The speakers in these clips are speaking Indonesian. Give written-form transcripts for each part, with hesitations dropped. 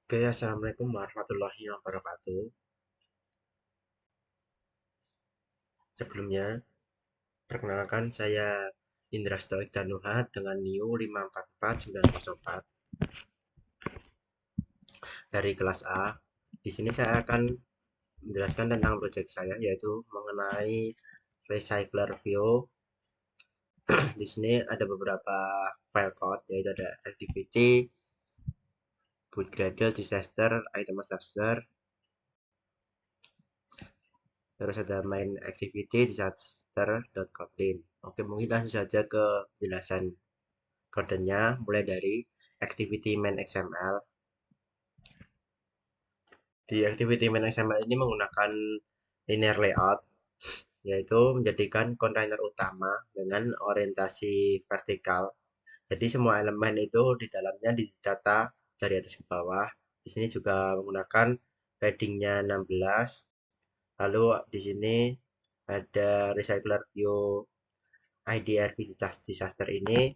Oke, assalamualaikum warahmatullahi wabarakatuh. Sebelumnya, perkenalkan saya Indra Stoik Danuha dengan NIU 544904 dari kelas A. Di sini saya akan menjelaskan tentang proyek saya, yaitu mengenai Recycler View. Di sini ada beberapa file code, yaitu ada activity, boot gradle, disaster, item disaster, terus ada main activity, disaster.kotlin. Oke, mungkin langsung saja ke penjelasan kodenya, mulai dari activity main XML. Di activity main XML ini menggunakan linear layout, yaitu menjadikan kontainer utama dengan orientasi vertikal. Jadi semua elemen itu di dalamnya ditata dari atas ke bawah. Di sini juga menggunakan paddingnya 16. Lalu di sini ada recycler view IDRP disaster ini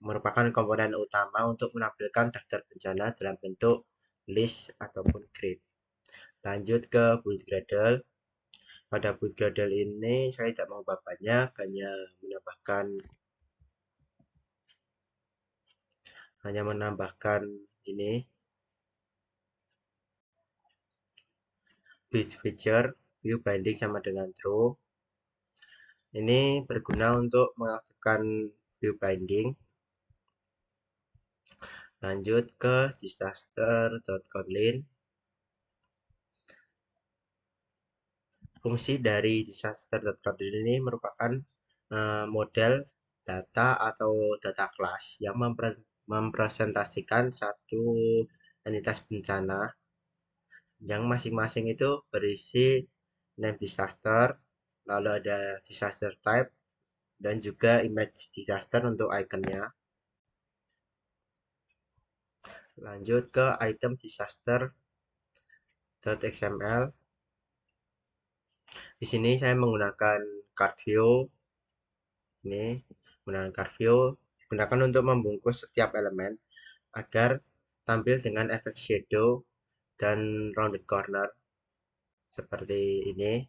merupakan komponen utama untuk menampilkan daftar bencana dalam bentuk list ataupun grid. Lanjut ke build gradle. Pada build gradle ini saya tidak mengubah banyak, hanya menambahkan ini build feature view binding sama dengan true. Ini berguna untuk mengaktifkan view binding. Lanjut ke disaster.kotlin. Fungsi dari disaster.kotlin ini merupakan model data atau data class yang mempresentasikan satu entitas bencana yang masing-masing itu berisi name disaster, lalu ada disaster type, dan juga image disaster untuk ikonnya. Lanjut ke item disaster.xml. Di sini saya menggunakan card view. Ini menggunakan card view digunakan untuk membungkus setiap elemen agar tampil dengan efek shadow dan rounded corner seperti ini.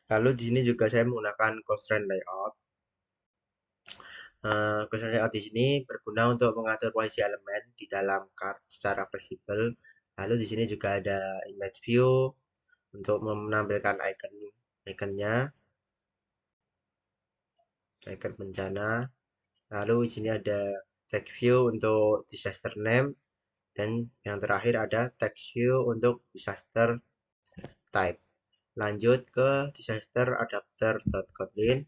Lalu di sini juga saya menggunakan constraint layout. Constraint layout di sini berguna untuk mengatur posisi elemen di dalam card secara fleksibel. Lalu di sini juga ada image view untuk menampilkan ikonnya, icon bencana. Lalu di sini ada text view untuk disaster name, dan yang terakhir ada text view untuk disaster type. Lanjut ke disaster adapter.kotlin.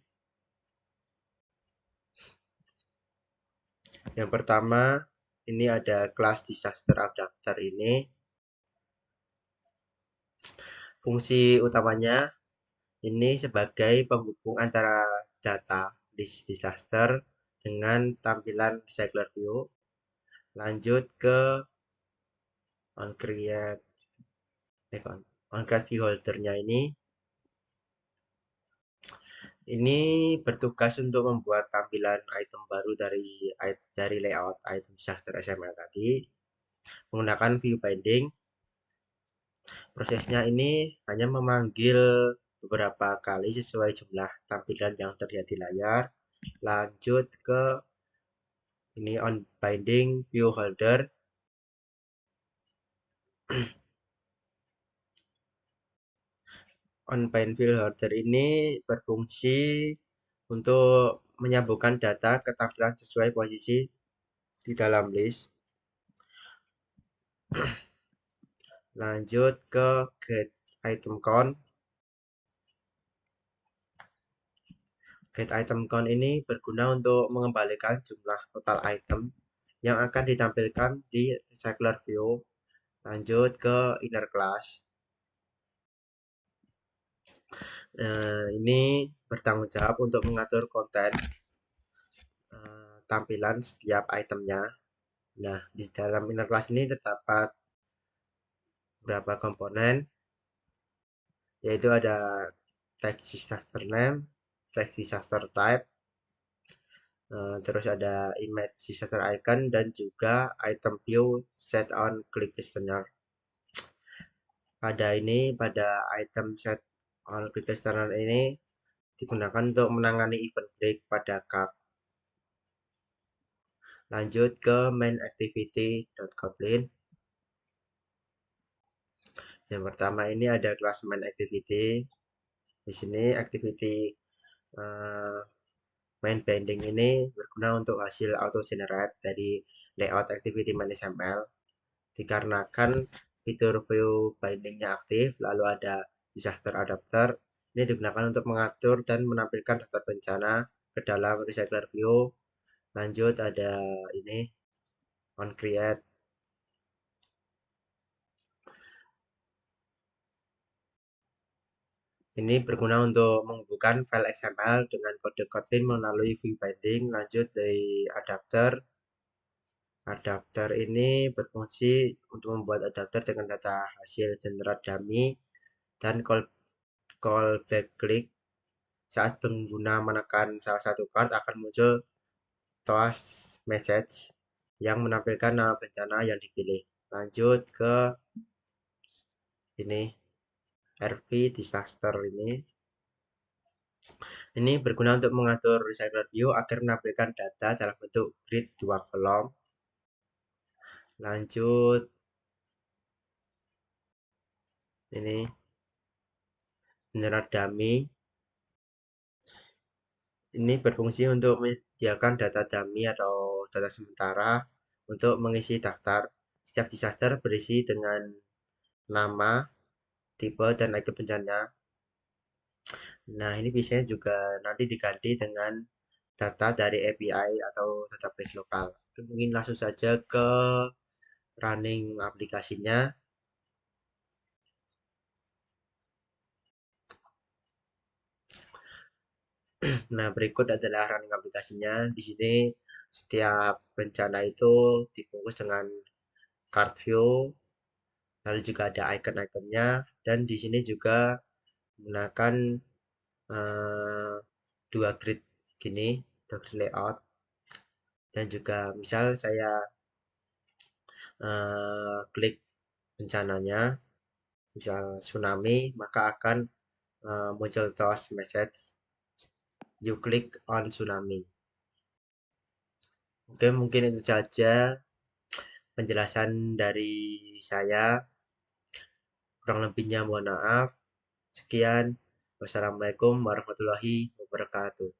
Yang pertama, ini ada kelas disaster adapter ini. Fungsi utamanya ini sebagai penghubung antara data disaster dengan tampilan recycler view. Lanjut ke on create view holdernya ini. Ini bertugas untuk membuat tampilan item baru dari layout item disaster XML tadi menggunakan view binding. Prosesnya ini hanya memanggil beberapa kali sesuai jumlah tampilan yang terlihat di layar. Lanjut ke ini on binding view holder. On bind view holder ini berfungsi untuk menyambungkan data ke tampilan sesuai posisi di dalam list. Lanjut ke get item count. Get item count ini berguna untuk mengembalikan jumlah total item yang akan ditampilkan di recycler view. Lanjut ke inner class. Ini bertanggung jawab untuk mengatur konten tampilan setiap itemnya. Nah, di dalam inner class ini terdapat beberapa komponen, yaitu ada text disaster name, text disaster type, Terus ada image disaster icon dan juga item view set on click listener. Pada item set on click listener ini digunakan untuk menangani event break pada card. Lanjut ke main activity.kotlin. Yang pertama ini ada kelas main activity. Di sini activity uh, main binding ini berguna untuk hasil auto generate dari layout activity main XML. Dikarenakan fitur view bindingnya aktif, lalu ada disaster adapter. Ini digunakan untuk mengatur dan menampilkan daftar bencana ke dalam recycler view. Lanjut ada ini on create. Ini berguna untuk menghubungkan file XML dengan kode Kotlin melalui view binding. Lanjut dari adapter. Adapter ini berfungsi untuk membuat adapter dengan data hasil generate dummy dan callback click. Saat pengguna menekan salah satu part akan muncul toast message yang menampilkan nama bencana yang dipilih. Lanjut ke ini RV disaster ini. Ini berguna untuk mengatur recycler view agar menampilkan data dalam bentuk grid 2 kolom. Lanjut ini generate dummy. Ini berfungsi untuk menyediakan data dummy atau data sementara untuk mengisi daftar. Setiap disaster berisi dengan nama, tipe, dan icon bencana. Nah, ini biasanya juga nanti diganti dengan data dari API atau database lokal. Mungkin langsung saja ke running aplikasinya. Nah, berikut adalah running aplikasinya. Di sini setiap bencana itu dibungkus dengan card view, lalu juga ada icon-iconnya, dan di sini juga menggunakan eh, dua grid gini, dua grid layout, dan juga misal saya klik bencananya, misal tsunami, maka akan muncul toast message, you click on tsunami. Oke, mungkin itu saja penjelasan dari saya. Kurang lebihnya mohon maaf. Sekian. Wassalamualaikum warahmatullahi wabarakatuh.